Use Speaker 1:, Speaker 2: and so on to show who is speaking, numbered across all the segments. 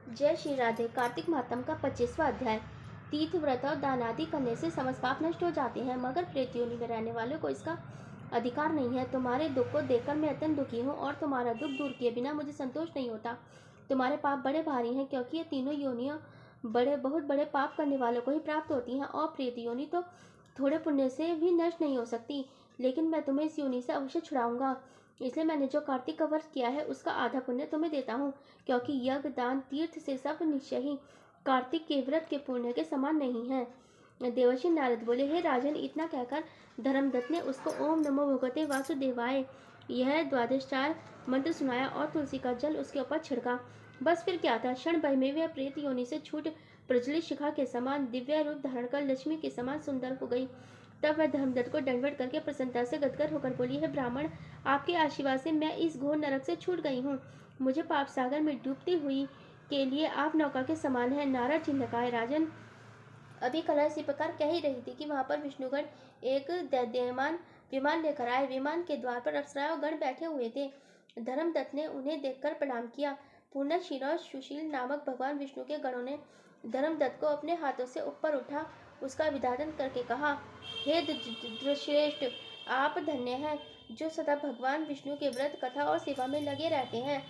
Speaker 1: जय श्री राधे। कार्तिक मातम का 25वां अध्याय। तीर्थ व्रत और दान आदि करने से समस्त पाप नष्ट हो जाते हैं, मगर प्रेत योनि में रहने वालों को इसका अधिकार नहीं है। तुम्हारे दुख को देखकर मैं अत्यंत दुखी हूँ और तुम्हारा दुख दूर किए बिना मुझे संतोष नहीं होता। तुम्हारे पाप बड़े भारी हैं, क्योंकि ये तीनों योनियाँ बहुत बड़े पाप करने वालों को ही प्राप्त होती हैं, और प्रेत योनि तो थोड़े पुण्य से भी नष्ट नहीं हो सकती। लेकिन मैं तुम्हें इस योनि से अवश्य छुड़ाऊंगा, इसलिए मैंने जो कार्तिक का व्रत किया है उसका आधा पुण्य तुम्हें देता हूँ, क्योंकि यज्ञ दान तीर्थ से सब निश्चय ही कार्तिक के व्रत के पुण्य के समान नहीं है। देवर्षि नारद बोले, हे राजन, इतना कहकर धर्मदत्त ने उसको ओम नमो भगवते वासुदेवाय यह द्वादशार मंत्र सुनाया और तुलसी का जल उसके ऊपर छिड़का। बस फिर क्या था, क्षण भर में वह प्रेत योनि से छूट प्रज्वलित शिखा के समान दिव्य रूप धारण कर लक्ष्मी के समान सुंदर हो गई। तब वह धर्मदत्त को दंडवत करके प्रसन्नता से गदगद होकर बोली, हे ब्राह्मण, आपके आशीर्वाद से मैं इस घोर नरक से छूट गई हूँ। मुझे पाप सागर में डूबती हुई के लिए आप नौका के समान है। नारद जी ने कहा, राजन, अभी कला इसी प्रकार कह ही रही थी कि वहां पर विष्णुगण एक दैद्यमान विमान लेकर आए। विमान के द्वार पर अप्सराएं और गण बैठे हुए थे। धर्मदत्त ने उन्हें देखकर प्रणाम किया। पूर्णशील और सुशील नामक भगवान विष्णु के गणों ने धर्मदत्त को अपने हाथों से ऊपर उठा उसका विधान करके कहा, हे द्रुश्रेष्ठ, आप धन्य हैं जो सदा भगवान विष्णु के व्रत कथा और सेवा में लगे रहते हैं।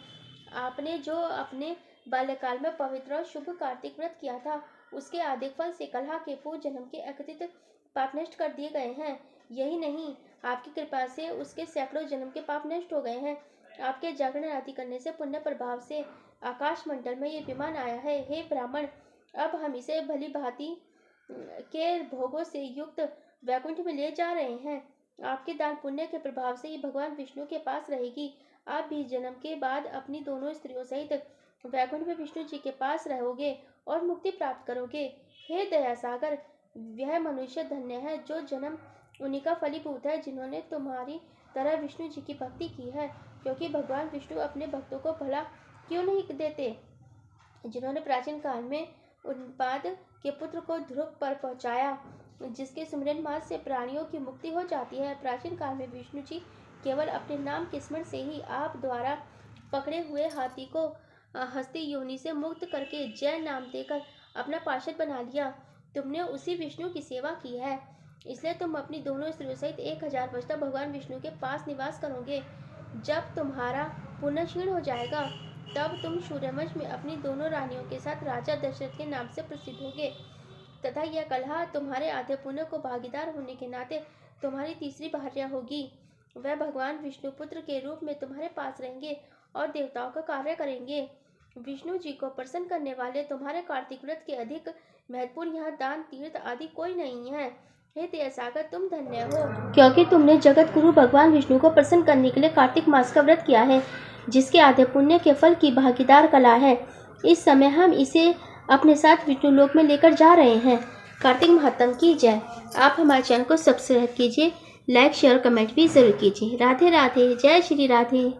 Speaker 1: आपने जो अपने बाल्यकाल में पवित्र और शुभ कार्तिक व्रत किया था, उसके अधिक फल से कलह के पूर्व जन्म के अकृत पाप नष्ट कर दिए गए हैं। यही नहीं, आपकी कृपा से उसके सैकड़ों जन्म के पाप नष्ट हो गए हैं। आपके जागरण आदि करने से पुण्य प्रभाव से आकाश मंडल में ये विमान आया है। हे ब्राह्मण, अब हम इसे भली भांति के भोगों से युक्त वैकुंठ में ले जा रहे हैं। आपके दान पुण्य के प्रभाव से ये भगवान विष्णु के पास रहेगी। आप भी जन्म के बाद अपनी दोनों स्त्रियों सहित वैकुंठ में विष्णु जी के पास रहोगे और मुक्ति प्राप्त करोगे। हे दया सागर, यह मनुष्य धन्य है जो जन्म उन्हीं का फलीभूत है जिन्होंने तुम्हारी तरह विष्णु जी की भक्ति की है, क्योंकि भगवान विष्णु अपने भक्तों को भला क्यों नहीं देते। जिन्होंने प्राचीन काल में उत्पाद के पुत्र को ध्रुव पर पहुंचाया, जिसके सुमिरन मार्ग से प्राणियों की मुक्ति हो जाती है। प्राचीन काल में विष्णु जी केवल अपने नाम के स्मरण से ही आप द्वारा पकड़े हुए हाथी को हस्ती योनि से मुक्त करके जय नाम देकर अपना पार्षद बना लिया। तुमने उसी विष्णु की सेवा की है, इसलिए तुम अपनी दोनों स्त्रियों सहित 1000 वर्ष तक भगवान विष्णु के पास निवास करोगे। जब तुम्हारा पुण्य क्षीण हो जाएगा, तब तुम सूर्यवंश में अपनी दोनों रानियों के साथ राजा दशरथ के नाम से प्रसिद्ध होगे, तथा यह कलह तुम्हारे आधे पुण्य को भागीदार होने के नाते तुम्हारी तीसरी भार्या होगी। वह भगवान विष्णु पुत्र के रूप में तुम्हारे पास रहेंगे और देवताओं का कार्य करेंगे। विष्णु जी को प्रसन्न करने वाले तुम्हारे कार्तिक व्रत के अधिक महत्वपूर्ण यहाँ दान तीर्थ आदि कोई नहीं है। हे दया सागर, तुम धन्य हो, क्योंकि तुमने जगत गुरु भगवान विष्णु को प्रसन्न करने के लिए कार्तिक मास का व्रत किया है, जिसके आधे पुण्य के फल की भागीदार कला है। इस समय हम इसे अपने साथ विष्णु लोक में लेकर जा रहे हैं। कार्तिक महात्म की जय। आप हमारे चैनल को सब्सक्राइब कीजिए, लाइक शेयर कमेंट भी जरूर कीजिए। राधे राधे। जय श्री राधे।